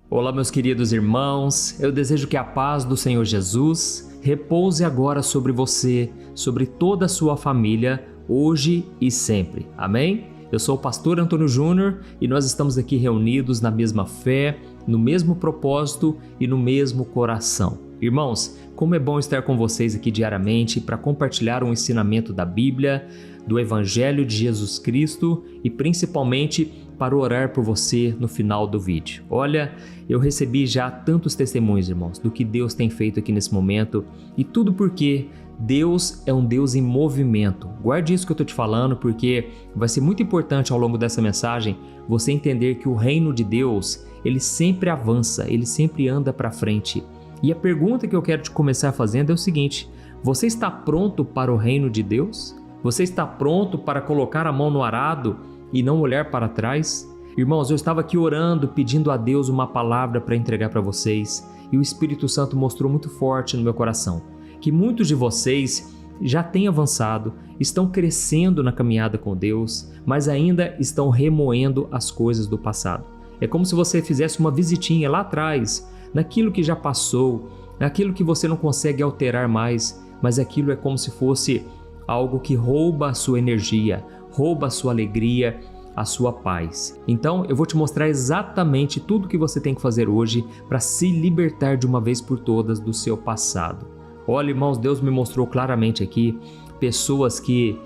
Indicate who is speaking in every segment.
Speaker 1: Olá, meus queridos irmãos, eu desejo que a paz do Senhor Jesus repouse agora sobre você, sobre toda a sua família, hoje e sempre. Amém? Eu sou o pastor Antônio Júnior e nós estamos aqui reunidos na mesma fé, no mesmo propósito e no mesmo coração. Irmãos, como é bom estar com vocês aqui diariamente para compartilhar um ensinamento da Bíblia, do Evangelho de Jesus Cristo e principalmente para orar por você no final do vídeo. Olha, eu recebi já tantos testemunhos, irmãos, do que Deus tem feito aqui nesse momento e tudo porque Deus é um Deus em movimento. Guarde isso que eu estou te falando porque vai ser muito importante ao longo dessa mensagem você entender que o reino de Deus, ele sempre avança, ele sempre anda para frente. E a pergunta que eu quero te começar fazendo é o seguinte: você está pronto para o reino de Deus? Você está pronto para colocar a mão no arado e não olhar para trás? Irmãos, eu estava aqui orando, pedindo a Deus uma palavra para entregar para vocês e o Espírito Santo mostrou muito forte no meu coração que muitos de vocês já têm avançado, estão crescendo na caminhada com Deus, mas ainda estão remoendo as coisas do passado. É como se você fizesse uma visitinha lá atrás, naquilo que já passou, naquilo que você não consegue alterar mais, mas aquilo é como se fosse algo que rouba a sua energia, rouba a sua alegria, a sua paz. Então eu vou te mostrar exatamente tudo o que você tem que fazer hoje para se libertar de uma vez por todas do seu passado. Olha, irmãos, Deus me mostrou claramente aqui pessoas que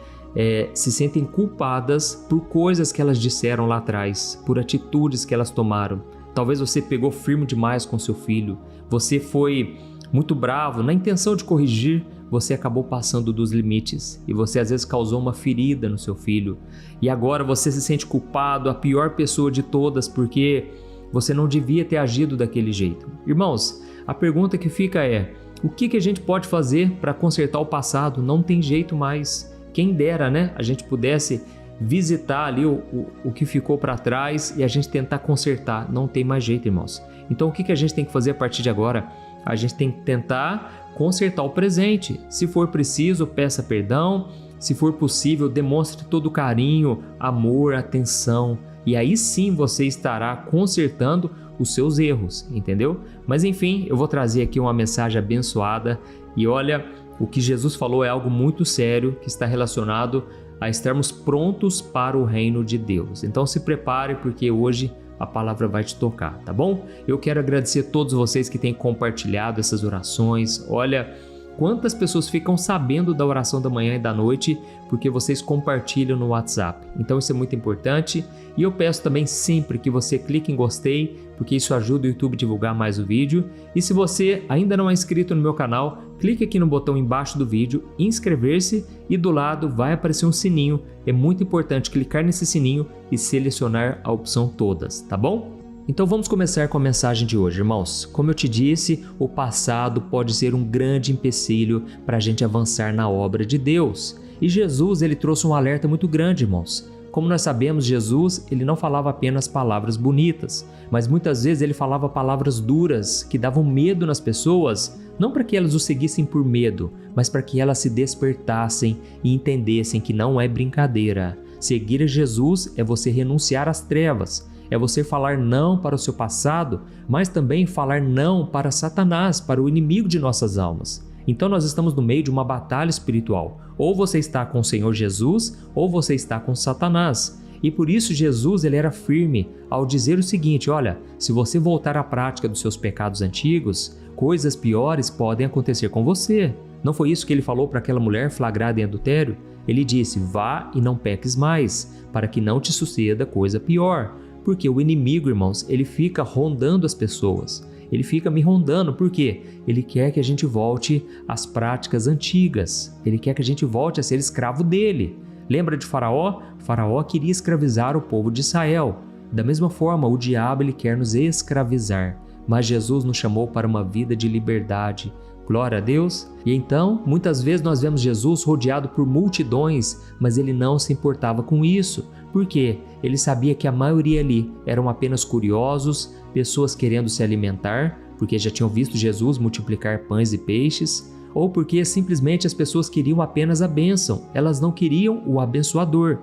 Speaker 1: se sentem culpadas por coisas que elas disseram lá atrás, por atitudes que elas tomaram. Talvez você pegou firme demais com seu filho, você foi muito bravo, na intenção de corrigir, você acabou passando dos limites e você às vezes causou uma ferida no seu filho. E agora você se sente culpado, a pior pessoa de todas, porque você não devia ter agido daquele jeito. Irmãos, a pergunta que fica é: o que a gente pode fazer para consertar o passado? Não tem jeito mais. Quem dera, né? A gente pudesse visitar ali o que ficou para trás e a gente tentar consertar. Não tem mais jeito, irmãos. Então o que a gente tem que fazer a partir de agora? A gente tem que tentar consertar o presente. Se for preciso, peça perdão. Se for possível, demonstre todo o carinho, amor, atenção. E aí sim você estará consertando os seus erros, entendeu? Mas enfim, eu vou trazer aqui uma mensagem abençoada. E olha, o que Jesus falou é algo muito sério que está relacionado a estarmos prontos para o reino de Deus. Então se prepare porque hoje a palavra vai te tocar, tá bom? Eu quero agradecer a todos vocês que têm compartilhado essas orações. Olha, quantas pessoas ficam sabendo da oração da manhã e da noite porque vocês compartilham no WhatsApp. Então isso é muito importante e eu peço também sempre que você clique em gostei, porque isso ajuda o YouTube a divulgar mais o vídeo. E se você ainda não é inscrito no meu canal, clique aqui no botão embaixo do vídeo, inscrever-se e do lado vai aparecer um sininho. É muito importante clicar nesse sininho e selecionar a opção todas, tá bom? Então vamos começar com a mensagem de hoje, irmãos. Como eu te disse, o passado pode ser um grande empecilho para a gente avançar na obra de Deus. E Jesus, ele trouxe um alerta muito grande, irmãos. Como nós sabemos, Jesus, ele não falava apenas palavras bonitas, mas muitas vezes ele falava palavras duras que davam medo nas pessoas, não para que elas o seguissem por medo, mas para que elas se despertassem e entendessem que não é brincadeira. Seguir a Jesus é você renunciar às trevas, é você falar não para o seu passado, mas também falar não para Satanás, para o inimigo de nossas almas. Então nós estamos no meio de uma batalha espiritual. Ou você está com o Senhor Jesus, ou você está com Satanás. E por isso Jesus ele era firme ao dizer o seguinte: olha, se você voltar à prática dos seus pecados antigos, coisas piores podem acontecer com você. Não foi isso que ele falou para aquela mulher flagrada em adultério? Ele disse: vá e não peques mais, para que não te suceda coisa pior. Porque o inimigo, irmãos, ele fica rondando as pessoas. Ele fica me rondando, por quê? Ele quer que a gente volte às práticas antigas. Ele quer que a gente volte a ser escravo dele. Lembra de Faraó? Faraó queria escravizar o povo de Israel. Da mesma forma, o diabo ele quer nos escravizar. Mas Jesus nos chamou para uma vida de liberdade. Glória a Deus! E então, muitas vezes nós vemos Jesus rodeado por multidões, mas ele não se importava com isso. Por quê? Ele sabia que a maioria ali eram apenas curiosos, pessoas querendo se alimentar, porque já tinham visto Jesus multiplicar pães e peixes, ou porque simplesmente as pessoas queriam apenas a bênção, elas não queriam o abençoador.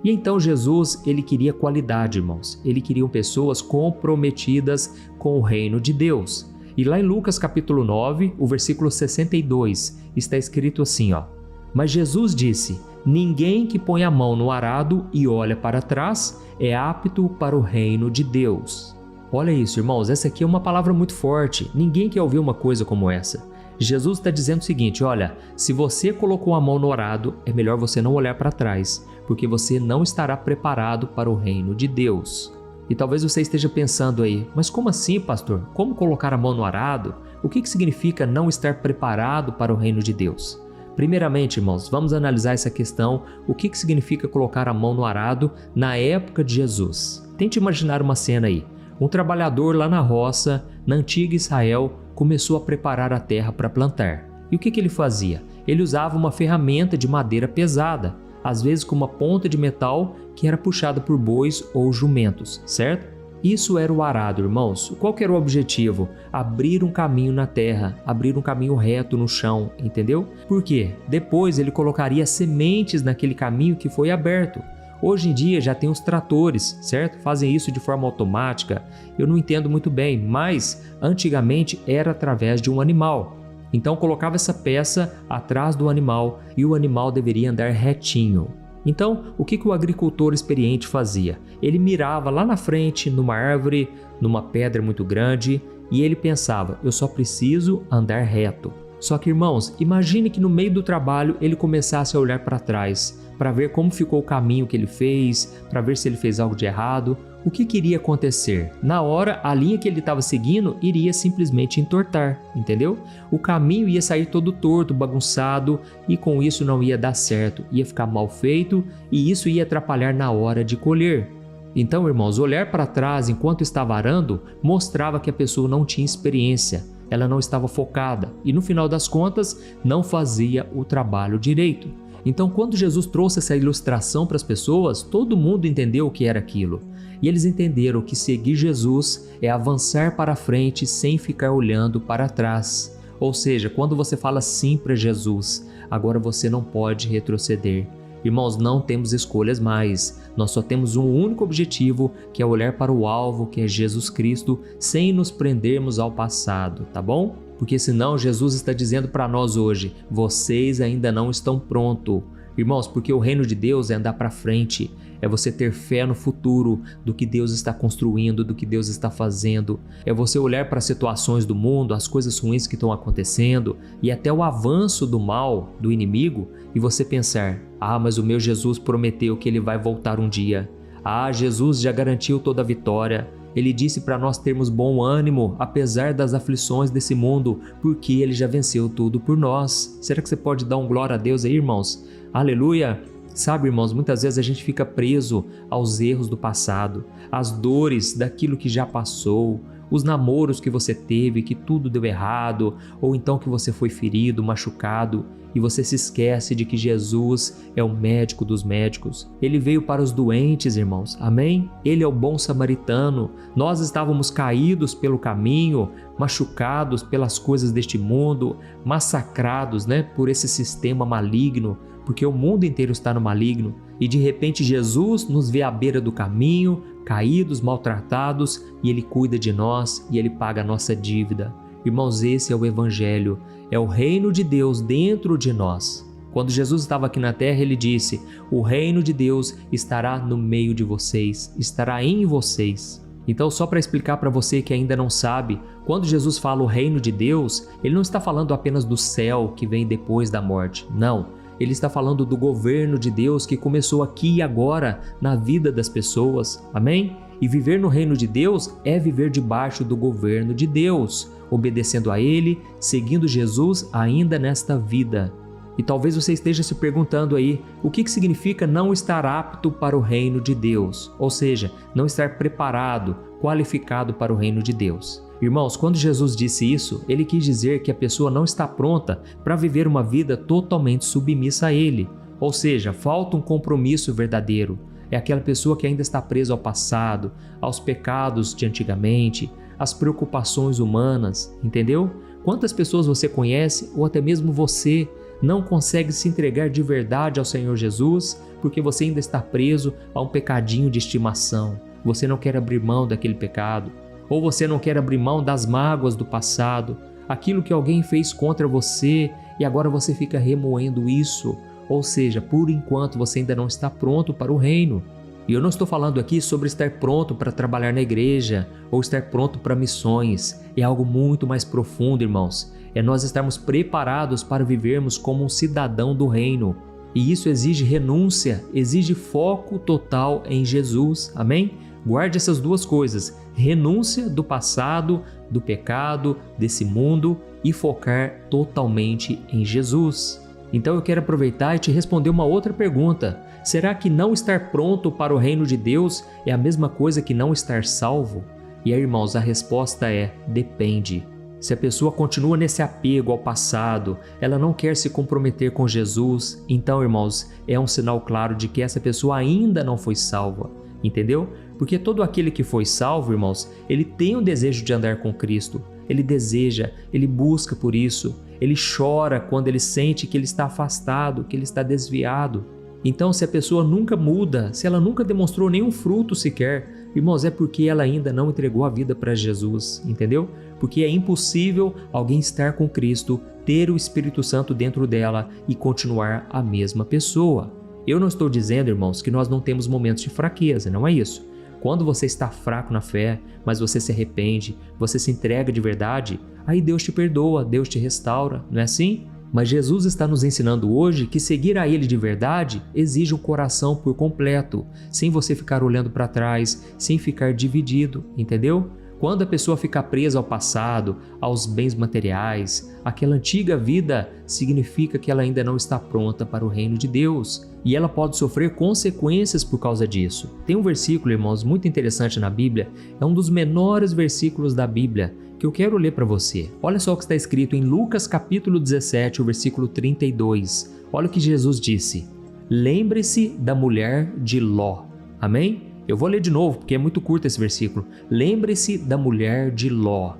Speaker 1: E então Jesus, ele queria qualidade, irmãos. Ele queria pessoas comprometidas com o reino de Deus. E lá em Lucas capítulo 9, o versículo 62, está escrito assim, ó: Mas Jesus disse: Ninguém que põe a mão no arado e olha para trás é apto para o reino de Deus. Olha isso, irmãos, essa aqui é uma palavra muito forte. Ninguém quer ouvir uma coisa como essa. Jesus está dizendo o seguinte: olha, se você colocou a mão no arado, é melhor você não olhar para trás, porque você não estará preparado para o reino de Deus. E talvez você esteja pensando aí, mas como assim, pastor? Como colocar a mão no arado? O que significa não estar preparado para o reino de Deus? Primeiramente, irmãos, vamos analisar essa questão, o que significa colocar a mão no arado na época de Jesus. Tente imaginar uma cena aí. Um trabalhador lá na roça, na antiga Israel, começou a preparar a terra para plantar. E o que ele fazia? Ele usava uma ferramenta de madeira pesada, às vezes com uma ponta de metal que era puxada por bois ou jumentos, certo? Isso era o arado, irmãos. Qual que era o objetivo? Abrir um caminho na terra, abrir um caminho reto no chão, entendeu? Por quê? Depois ele colocaria sementes naquele caminho que foi aberto. Hoje em dia já tem os tratores, certo? Fazem isso de forma automática. Eu não entendo muito bem, mas antigamente era através de um animal. Então colocava essa peça atrás do animal e o animal deveria andar retinho. Então, o que o agricultor experiente fazia? Ele mirava lá na frente, numa árvore, numa pedra muito grande, e ele pensava: eu só preciso andar reto. Só que, irmãos, imagine que no meio do trabalho ele começasse a olhar para trás, para ver como ficou o caminho que ele fez, para ver se ele fez algo de errado. O que iria acontecer? Na hora, a linha que ele estava seguindo iria simplesmente entortar, entendeu? O caminho ia sair todo torto, bagunçado, e com isso não ia dar certo, ia ficar mal feito e isso ia atrapalhar na hora de colher. Então, irmãos, olhar para trás enquanto estava arando mostrava que a pessoa não tinha experiência, ela não estava focada e no final das contas não fazia o trabalho direito. Então, quando Jesus trouxe essa ilustração para as pessoas, todo mundo entendeu o que era aquilo. E eles entenderam que seguir Jesus é avançar para frente sem ficar olhando para trás. Ou seja, quando você fala sim para Jesus, agora você não pode retroceder. Irmãos, não temos escolhas mais. Nós só temos um único objetivo, que é olhar para o alvo, que é Jesus Cristo, sem nos prendermos ao passado, tá bom? Porque senão Jesus está dizendo para nós hoje: vocês ainda não estão prontos. Irmãos, porque o reino de Deus é andar para frente, é você ter fé no futuro, do que Deus está construindo, do que Deus está fazendo. É você olhar para as situações do mundo, as coisas ruins que estão acontecendo e até o avanço do mal, do inimigo, e você pensar: ah, mas o meu Jesus prometeu que ele vai voltar um dia. Ah, Jesus já garantiu toda a vitória. Ele disse para nós termos bom ânimo, apesar das aflições desse mundo, porque ele já venceu tudo por nós. Será que você pode dar um glória a Deus aí, irmãos? Aleluia! Sabe, irmãos, muitas vezes a gente fica preso aos erros do passado, às dores daquilo que já passou, os namoros que você teve, que tudo deu errado, ou então que você foi ferido, machucado, e você se esquece de que Jesus é o médico dos médicos. Ele veio para os doentes, irmãos, amém? Ele é o bom samaritano. Nós estávamos caídos pelo caminho, machucados pelas coisas deste mundo, massacrados, por esse sistema maligno, porque o mundo inteiro está no maligno, e de repente Jesus nos vê à beira do caminho, caídos, maltratados, e Ele cuida de nós e Ele paga a nossa dívida. Irmãos, esse é o Evangelho, é o reino de Deus dentro de nós. Quando Jesus estava aqui na terra, Ele disse: o reino de Deus estará no meio de vocês, estará em vocês. Então, só para explicar para você que ainda não sabe, quando Jesus fala o reino de Deus, Ele não está falando apenas do céu que vem depois da morte, não. Ele está falando do governo de Deus que começou aqui e agora na vida das pessoas, amém? E viver no reino de Deus é viver debaixo do governo de Deus, obedecendo a Ele, seguindo Jesus ainda nesta vida. E talvez você esteja se perguntando aí, o que significa não estar apto para o reino de Deus? Ou seja, não estar preparado, qualificado para o reino de Deus. Irmãos, quando Jesus disse isso, Ele quis dizer que a pessoa não está pronta para viver uma vida totalmente submissa a Ele. Ou seja, falta um compromisso verdadeiro. É aquela pessoa que ainda está presa ao passado, aos pecados de antigamente, às preocupações humanas, entendeu? Quantas pessoas você conhece, ou até mesmo você, não consegue se entregar de verdade ao Senhor Jesus porque você ainda está preso a um pecadinho de estimação. Você não quer abrir mão daquele pecado, ou você não quer abrir mão das mágoas do passado, aquilo que alguém fez contra você e agora você fica remoendo isso. Ou seja, por enquanto você ainda não está pronto para o reino. E eu não estou falando aqui sobre estar pronto para trabalhar na igreja ou estar pronto para missões. É algo muito mais profundo, irmãos. É nós estarmos preparados para vivermos como um cidadão do reino. E isso exige renúncia, exige foco total em Jesus. Amém? Guarde essas duas coisas: renúncia do passado, do pecado, desse mundo e focar totalmente em Jesus. Então eu quero aproveitar e te responder uma outra pergunta. Será que não estar pronto para o reino de Deus é a mesma coisa que não estar salvo? E aí, irmãos, a resposta é: depende. Se a pessoa continua nesse apego ao passado, ela não quer se comprometer com Jesus, então, irmãos, é um sinal claro de que essa pessoa ainda não foi salva. Entendeu? Porque todo aquele que foi salvo, irmãos, ele tem o desejo de andar com Cristo. Ele deseja, ele busca por isso. Ele chora quando ele sente que ele está afastado, que ele está desviado. Então, se a pessoa nunca muda, se ela nunca demonstrou nenhum fruto sequer, irmãos, é porque ela ainda não entregou a vida para Jesus, entendeu? Porque é impossível alguém estar com Cristo, ter o Espírito Santo dentro dela e continuar a mesma pessoa. Eu não estou dizendo, irmãos, que nós não temos momentos de fraqueza, não é isso. Quando você está fraco na fé, mas você se arrepende, você se entrega de verdade, aí Deus te perdoa, Deus te restaura, não é assim? Mas Jesus está nos ensinando hoje que seguir a Ele de verdade exige um coração por completo, sem você ficar olhando para trás, sem ficar dividido, entendeu? Quando a pessoa fica presa ao passado, aos bens materiais, aquela antiga vida, significa que ela ainda não está pronta para o reino de Deus. E ela pode sofrer consequências por causa disso. Tem um versículo, irmãos, muito interessante na Bíblia, é um dos menores versículos da Bíblia, que eu quero ler para você. Olha só o que está escrito em Lucas capítulo 17, o versículo 32. Olha o que Jesus disse: lembre-se da mulher de Ló. Amém? Eu vou ler de novo porque é muito curto esse versículo. Lembre-se da mulher de Ló.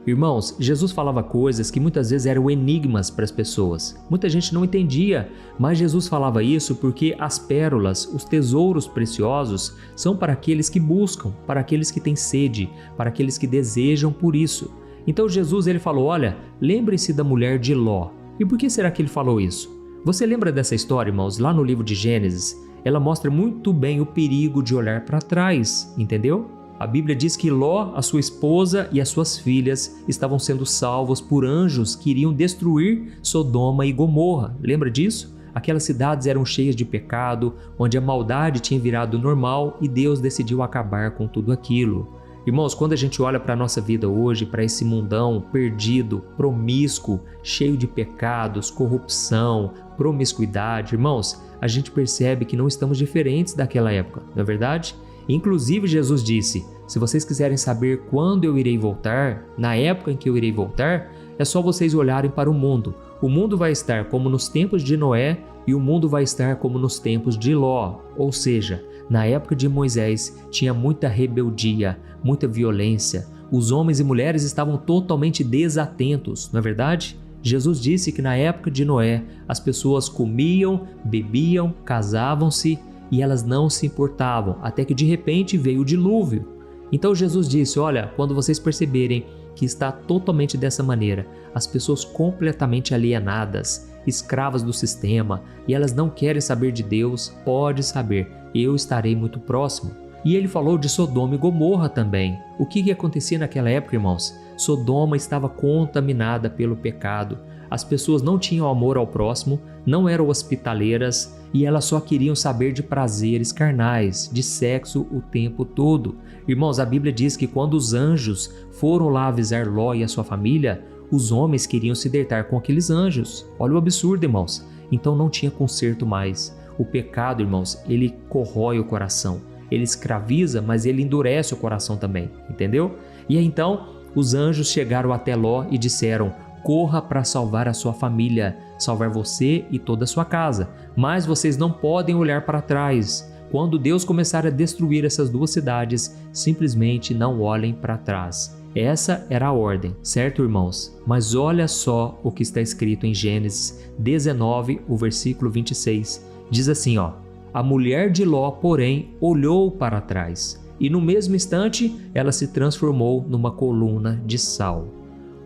Speaker 1: Irmãos, Jesus falava coisas que muitas vezes eram enigmas para as pessoas. Muita gente não entendia, mas Jesus falava isso porque as pérolas, os tesouros preciosos, são para aqueles que buscam, para aqueles que têm sede, para aqueles que desejam por isso. Então Jesus ele falou: olha, lembre-se da mulher de Ló. E por que será que ele falou isso? Você lembra dessa história, irmãos? Lá no livro de Gênesis, ela mostra muito bem o perigo de olhar para trás, entendeu? A Bíblia diz que Ló, a sua esposa e as suas filhas estavam sendo salvos por anjos que iriam destruir Sodoma e Gomorra. Lembra disso? Aquelas cidades eram cheias de pecado, onde a maldade tinha virado normal e Deus decidiu acabar com tudo aquilo. Irmãos, quando a gente olha para a nossa vida hoje, para esse mundão perdido, promíscuo, cheio de pecados, corrupção, promiscuidade, irmãos, a gente percebe que não estamos diferentes daquela época, não é verdade? Inclusive, Jesus disse: se vocês quiserem saber quando eu irei voltar, na época em que eu irei voltar, é só vocês olharem para o mundo. O mundo vai estar como nos tempos de Noé e o mundo vai estar como nos tempos de Ló. Ou seja, na época de Moisés tinha muita rebeldia, muita violência. Os homens e mulheres estavam totalmente desatentos, não é verdade? Jesus disse que na época de Noé as pessoas comiam, bebiam, casavam-se e elas não se importavam, até que de repente veio o dilúvio. Então Jesus disse: olha, quando vocês perceberem que está totalmente dessa maneira, as pessoas completamente alienadas, escravas do sistema, e elas não querem saber de Deus, pode saber, eu estarei muito próximo. E ele falou de Sodoma e Gomorra também. O que acontecia naquela época, irmãos? Sodoma estava contaminada pelo pecado. As pessoas não tinham amor ao próximo, não eram hospitaleiras e elas só queriam saber de prazeres carnais, de sexo o tempo todo. Irmãos, a Bíblia diz que quando os anjos foram lá avisar Ló e a sua família, os homens queriam se deitar com aqueles anjos. Olha o absurdo, irmãos. Então não tinha conserto mais. O pecado, irmãos, ele corrói o coração. Ele escraviza, mas ele endurece o coração também, entendeu? E aí, então os anjos chegaram até Ló e disseram: corra para salvar a sua família, salvar você e toda a sua casa. Mas vocês não podem olhar para trás. Quando Deus começar a destruir essas duas cidades, simplesmente não olhem para trás. Essa era a ordem, certo, irmãos? Mas olha só o que está escrito em Gênesis 19, o versículo 26. Diz assim, ó: a mulher de Ló, porém, olhou para trás, e no mesmo instante ela se transformou numa coluna de sal.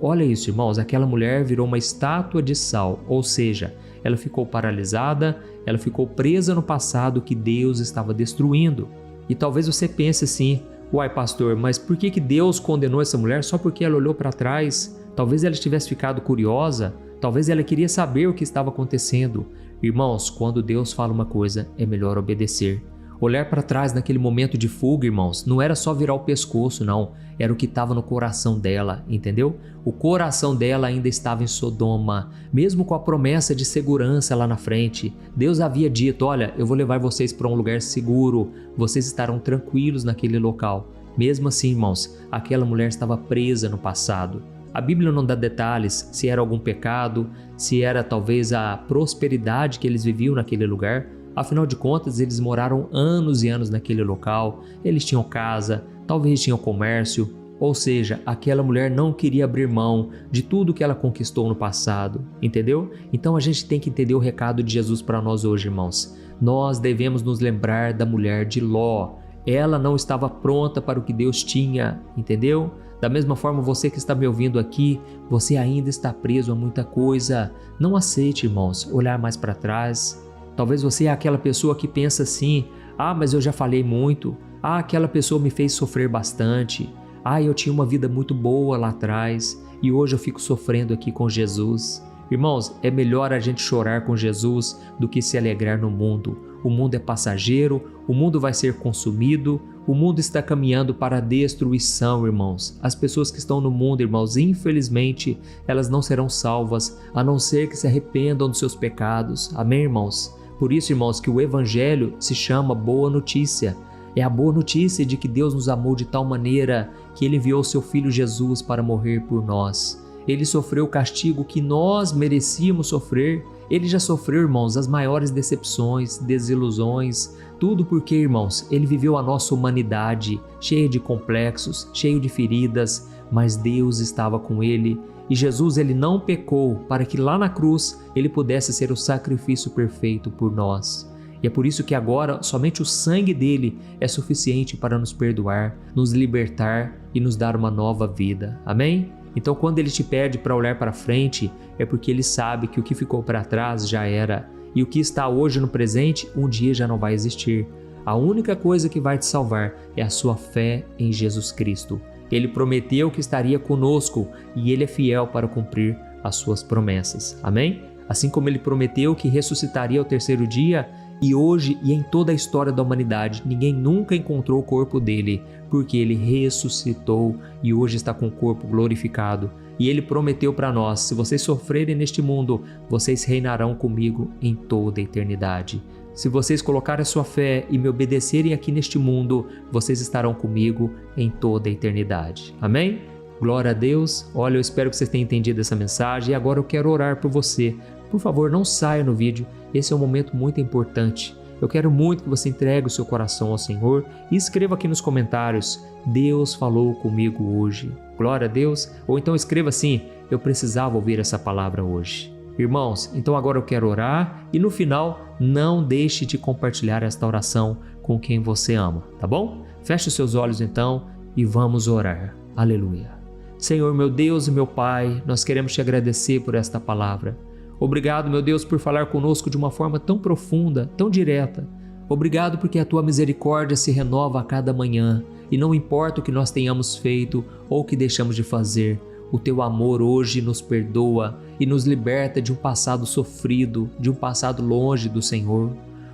Speaker 1: Olha isso, irmãos, aquela mulher virou uma estátua de sal, ou seja, ela ficou paralisada, ela ficou presa no passado que Deus estava destruindo. E talvez você pense assim: uai, pastor, mas por que Deus condenou essa mulher só porque ela olhou para trás? Talvez ela tivesse ficado curiosa, talvez ela queria saber o que estava acontecendo. Irmãos, quando Deus fala uma coisa, é melhor obedecer. Olhar para trás naquele momento de fuga, irmãos, não era só virar o pescoço, não. Era o que estava no coração dela, entendeu? O coração dela ainda estava em Sodoma, mesmo com a promessa de segurança lá na frente. Deus havia dito: olha, eu vou levar vocês para um lugar seguro, vocês estarão tranquilos naquele local. Mesmo assim, irmãos, aquela mulher estava presa no passado. A Bíblia não dá detalhes se era algum pecado, se era talvez a prosperidade que eles viviam naquele lugar. Afinal de contas, eles moraram anos e anos naquele local, eles tinham casa, talvez tinham comércio, ou seja, aquela mulher não queria abrir mão de tudo que ela conquistou no passado, entendeu? Então a gente tem que entender o recado de Jesus para nós hoje, irmãos. Nós devemos nos lembrar da mulher de Ló. Ela não estava pronta para o que Deus tinha, entendeu? Da mesma forma, você que está me ouvindo aqui, você ainda está preso a muita coisa. Não aceite, irmãos, olhar mais para trás. Talvez você é aquela pessoa que pensa assim: ah, mas eu já falei muito. Ah, aquela pessoa me fez sofrer bastante. Ah, eu tinha uma vida muito boa lá atrás e hoje eu fico sofrendo aqui com Jesus. Irmãos, é melhor a gente chorar com Jesus do que se alegrar no mundo. O mundo é passageiro, o mundo vai ser consumido, o mundo está caminhando para a destruição, irmãos. As pessoas que estão no mundo, irmãos, infelizmente, elas não serão salvas, a não ser que se arrependam dos seus pecados. Amém, irmãos? Por isso, irmãos, que o Evangelho se chama Boa Notícia. É a boa notícia de que Deus nos amou de tal maneira que Ele enviou seu Filho Jesus para morrer por nós. Ele sofreu o castigo que nós merecíamos sofrer. Ele já sofreu, irmãos, as maiores decepções, desilusões, tudo porque, irmãos, Ele viveu a nossa humanidade, cheia de complexos, cheio de feridas, mas Deus estava com Ele. E Jesus, Ele não pecou para que lá na cruz Ele pudesse ser o sacrifício perfeito por nós. E é por isso que agora somente o sangue dele é suficiente para nos perdoar, nos libertar e nos dar uma nova vida. Amém? Então, quando Ele te pede para olhar para frente, é porque Ele sabe que o que ficou para trás já era, e o que está hoje no presente, um dia já não vai existir. A única coisa que vai te salvar é a sua fé em Jesus Cristo. Ele prometeu que estaria conosco e Ele é fiel para cumprir as suas promessas. Amém? Assim como Ele prometeu que ressuscitaria ao terceiro dia, e hoje e em toda a história da humanidade, ninguém nunca encontrou o corpo dele, porque ele ressuscitou e hoje está com o corpo glorificado. E ele prometeu para nós: se vocês sofrerem neste mundo, vocês reinarão comigo em toda a eternidade. Se vocês colocarem a sua fé e me obedecerem aqui neste mundo, vocês estarão comigo em toda a eternidade. Amém? Glória a Deus. Olha, eu espero que vocês tenham entendido essa mensagem e agora eu quero orar por você. Por favor, não saia no vídeo, esse é um momento muito importante. Eu quero muito que você entregue o seu coração ao Senhor e escreva aqui nos comentários: Deus falou comigo hoje. Glória a Deus. Ou então escreva assim: eu precisava ouvir essa palavra hoje. Irmãos, então agora eu quero orar e no final, não deixe de compartilhar esta oração com quem você ama, tá bom? Feche os seus olhos então e vamos orar. Aleluia. Senhor, meu Deus e meu Pai, nós queremos te agradecer por esta palavra. Obrigado, meu Deus, por falar conosco de uma forma tão profunda, tão direta. Obrigado porque a Tua misericórdia se renova a cada manhã e não importa o que nós tenhamos feito ou o que deixamos de fazer, o Teu amor hoje nos perdoa e nos liberta de um passado sofrido, de um passado longe do Senhor.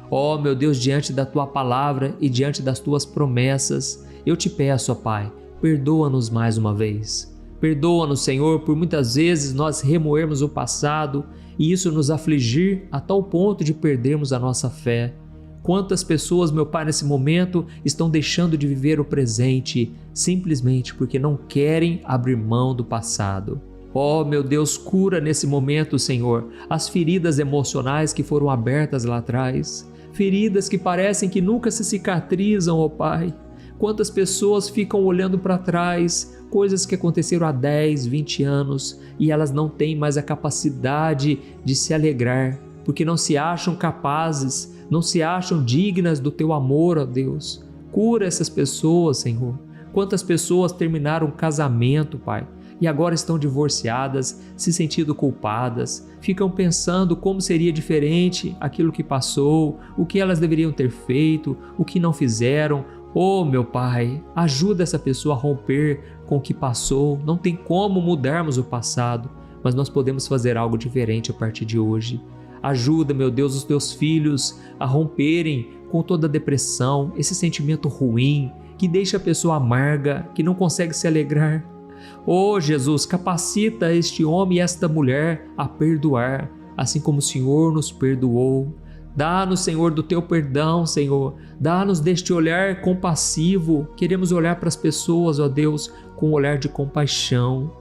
Speaker 1: Ó, meu Deus, diante da Tua palavra e diante das Tuas promessas, eu te peço, ó Pai, perdoa-nos mais uma vez. Perdoa-nos, Senhor, por muitas vezes nós remoermos o passado e isso nos afligir a tal ponto de perdermos a nossa fé. Quantas pessoas, meu Pai, nesse momento estão deixando de viver o presente simplesmente porque não querem abrir mão do passado. Ó, meu Deus, cura nesse momento, Senhor, as feridas emocionais que foram abertas lá atrás, feridas que parecem que nunca se cicatrizam, ó Pai. Quantas pessoas ficam olhando para trás, coisas que aconteceram há 10, 20 anos e elas não têm mais a capacidade de se alegrar, porque não se acham capazes, não se acham dignas do teu amor, ó Deus. Cura essas pessoas, Senhor. Quantas pessoas terminaram o casamento, Pai, e agora estão divorciadas, se sentindo culpadas, ficam pensando como seria diferente aquilo que passou, o que elas deveriam ter feito, o que não fizeram. Oh, meu Pai, ajuda essa pessoa a romper com o que passou. Não tem como mudarmos o passado, mas nós podemos fazer algo diferente a partir de hoje. Ajuda, meu Deus, os teus filhos a romperem com toda a depressão, esse sentimento ruim que deixa a pessoa amarga, que não consegue se alegrar. Oh, Jesus, capacita este homem e esta mulher a perdoar, assim como o Senhor nos perdoou. Dá-nos, Senhor, do teu perdão, Senhor. Dá-nos deste olhar compassivo. Queremos olhar para as pessoas, ó Deus, com um olhar de compaixão.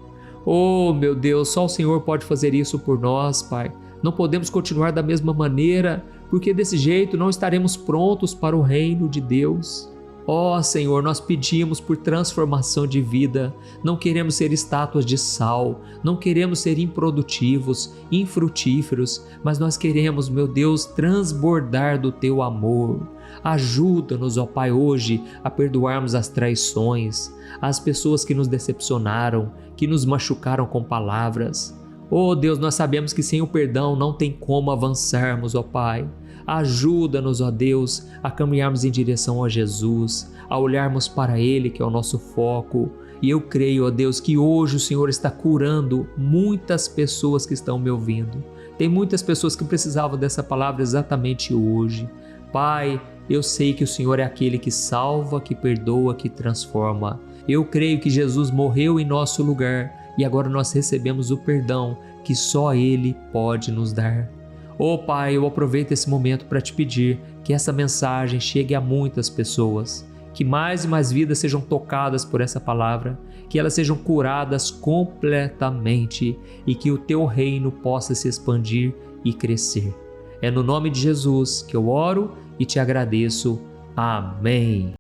Speaker 1: Oh, meu Deus, só o Senhor pode fazer isso por nós, Pai. Não podemos continuar da mesma maneira, porque desse jeito não estaremos prontos para o reino de Deus. Ó Senhor, nós pedimos por transformação de vida. Não queremos ser estátuas de sal, não queremos ser improdutivos, infrutíferos, mas nós queremos, meu Deus, transbordar do teu amor. Ajuda-nos, ó Pai, hoje a perdoarmos as traições, as pessoas que nos decepcionaram, que nos machucaram com palavras. Oh Deus, nós sabemos que sem o perdão não tem como avançarmos, ó Pai. Ajuda-nos, ó Deus, a caminharmos em direção a Jesus, a olharmos para Ele, que é o nosso foco. E eu creio, ó Deus, que hoje o Senhor está curando muitas pessoas que estão me ouvindo. Tem muitas pessoas que precisavam dessa palavra exatamente hoje. Pai, eu sei que o Senhor é aquele que salva, que perdoa, que transforma. Eu creio que Jesus morreu em nosso lugar e agora nós recebemos o perdão que só Ele pode nos dar. Oh Pai, eu aproveito esse momento para te pedir que essa mensagem chegue a muitas pessoas, que mais e mais vidas sejam tocadas por essa palavra, que elas sejam curadas completamente e que o teu reino possa se expandir e crescer. É no nome de Jesus que eu oro e te agradeço. Amém.